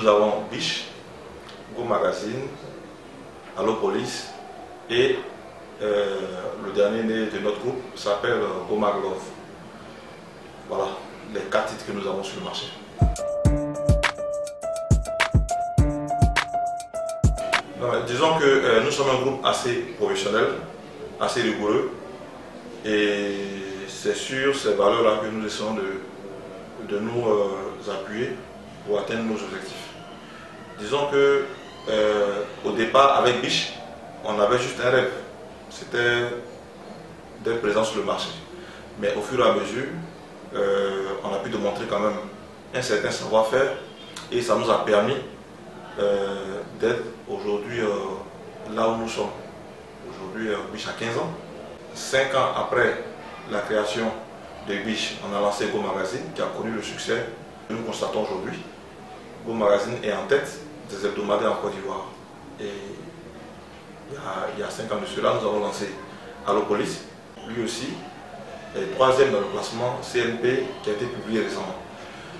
nous avons Biche, Go Magazine, Allo Police et le dernier né de notre groupe s'appelle Go Mag Love. Voilà les 4 titres que nous avons sur le marché. Disons que nous sommes un groupe assez professionnel, assez rigoureux, et c'est sur ces valeurs-là que nous essayons de nous appuyer pour atteindre nos objectifs. Disons que au départ, avec Biche, on avait juste un rêve, c'était d'être présent sur le marché. Mais au fur et à mesure, on a pu démontrer quand même un certain savoir-faire et ça nous a permis d'être aujourd'hui là où nous sommes. Aujourd'hui, Biche a 15 ans. 5 ans après la création de Biche, on a lancé Go Magazine qui a connu le succès que nous constatons aujourd'hui. Go Magazine est en tête des hebdomadaires en Côte d'Ivoire. Et il y a 5 ans de cela, nous avons lancé Allo Police, lui aussi, et 3e dans le classement CNP qui a été publié récemment.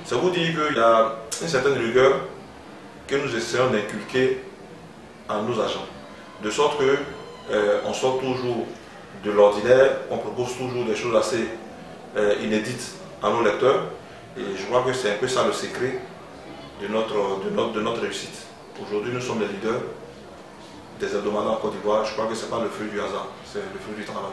Ça vous dit qu'il y a une certaine rigueur que nous essayons d'inculquer à nos agents, de sorte qu'on sort toujours de l'ordinaire, on propose toujours des choses assez inédites à nos lecteurs, et je crois que c'est un peu ça le secret de notre réussite. Aujourd'hui, nous sommes les leaders des hebdomadaires en Côte d'Ivoire. Je crois que ce n'est pas le fruit du hasard, c'est le fruit du travail.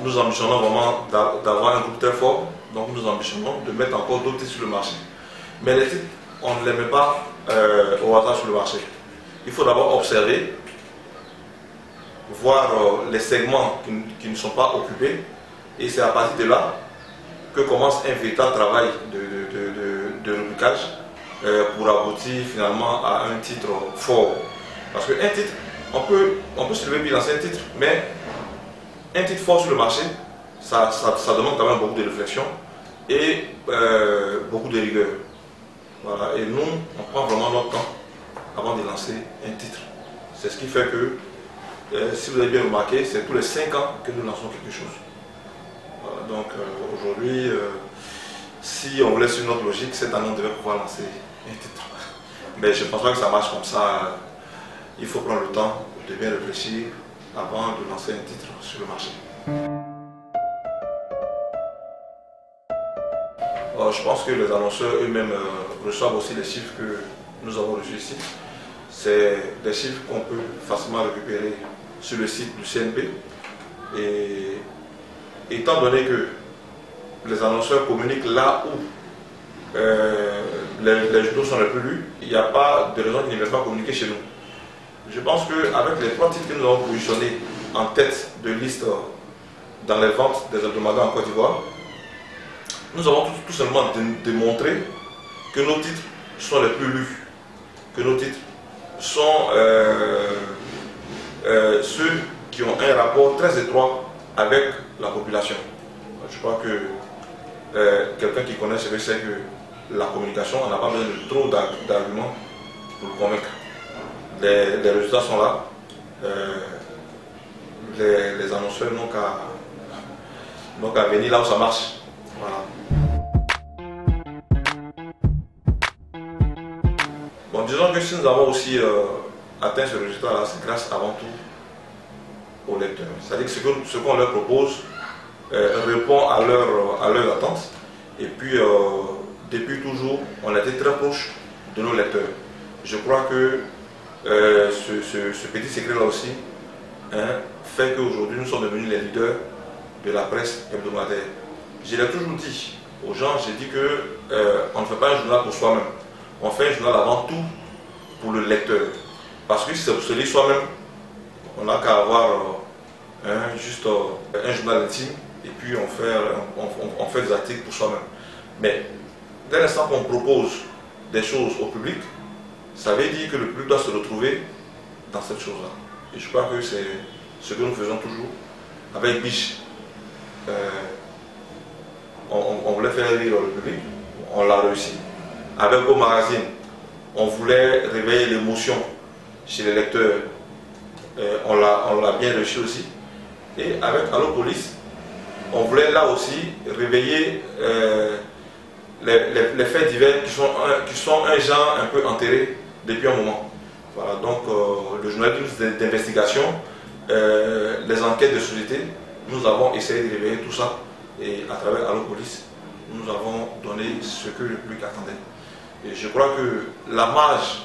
Nous ambitionnons vraiment d'avoir un groupe très fort, donc nous ambitionnons de mettre encore d'autres titres sur le marché. Mais les titres, on ne les met pas au hasard sur le marché. Il faut d'abord observer, voir les segments qui ne sont pas occupés, et c'est à partir de là que commence un véritable travail de rubriquage pour aboutir finalement à un titre fort. Parce qu'un titre, on peut se lever puis lancer un titre, mais un titre fort sur le marché, ça demande quand même beaucoup de réflexion et beaucoup de rigueur. Voilà. Et nous, on prend vraiment notre temps avant de lancer un titre. C'est ce qui fait que, si vous avez bien remarqué, c'est tous les 5 ans que nous lançons quelque chose. Voilà. Donc aujourd'hui, si on voulait suivre notre logique, cette année on devait pouvoir lancer un titre. Mais je ne pense pas que ça marche comme ça. Il faut prendre le temps de bien réfléchir avant de lancer un titre sur le marché. Alors, je pense que les annonceurs eux-mêmes reçoivent aussi les chiffres que nous avons reçus ici. C'est des chiffres qu'on peut facilement récupérer sur le site du CNP. Et étant donné que les annonceurs communiquent là où les journaux sont les plus lus, il n'y a pas de raison qu'ils ne viennent pas communiquer chez nous. Je pense qu'avec les 3 titres que nous avons positionnés en tête de liste dans les ventes des hebdomadaires en Côte d'Ivoire, nous avons tout simplement démontré que nos titres sont les plus lus, que nos titres sont ceux qui ont un rapport très étroit avec la population. Je crois que quelqu'un qui connaît ce que c'est que la communication, on n'a pas besoin de trop d'arguments pour le convaincre. Les résultats sont là. Les annonceurs n'ont qu'à venir là où ça marche. Voilà. Bon, disons que si nous avons aussi atteint ce résultat-là, c'est grâce avant tout aux lecteurs. C'est-à-dire que ce qu'on leur propose répond à leurs attentes. Et puis, depuis toujours, on a été très proche de nos lecteurs. Je crois que ce petit secret-là aussi fait qu'aujourd'hui, nous sommes devenus les leaders de la presse hebdomadaire. Je l'ai toujours dit aux gens, j'ai dit qu'on ne fait pas un journal pour soi-même. On fait un journal avant tout pour le lecteur. Parce que si c'est pour se lire soi-même, on n'a qu'à avoir juste un journal intime et puis on fait des articles pour soi-même. Mais dès l'instant qu'on propose des choses au public, ça veut dire que le public doit se retrouver dans cette chose-là. Et je crois que c'est ce que nous faisons toujours. Avec Biche, on voulait faire rire le public, on l'a réussi. Avec Go Magazine, on voulait réveiller l'émotion chez les lecteurs, on l'a bien réussi aussi. Et avec Allo Police, on voulait là aussi réveiller les faits divers qui sont un genre un peu enterré depuis un moment. Voilà, donc le journalisme d'investigation, les enquêtes de société, nous avons essayé de révéler tout ça et à travers Allo Police, nous avons donné ce que le public attendait. Et je crois que la marge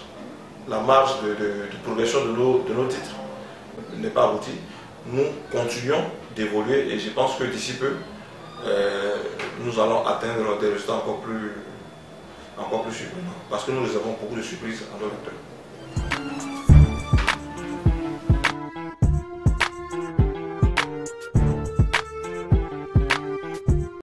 de progression de nos titres n'est pas aboutie. Nous continuons d'évoluer et je pense que d'ici peu, nous allons atteindre des résultats encore plus surprenants parce que nous réservons beaucoup de surprises à nos lecteurs.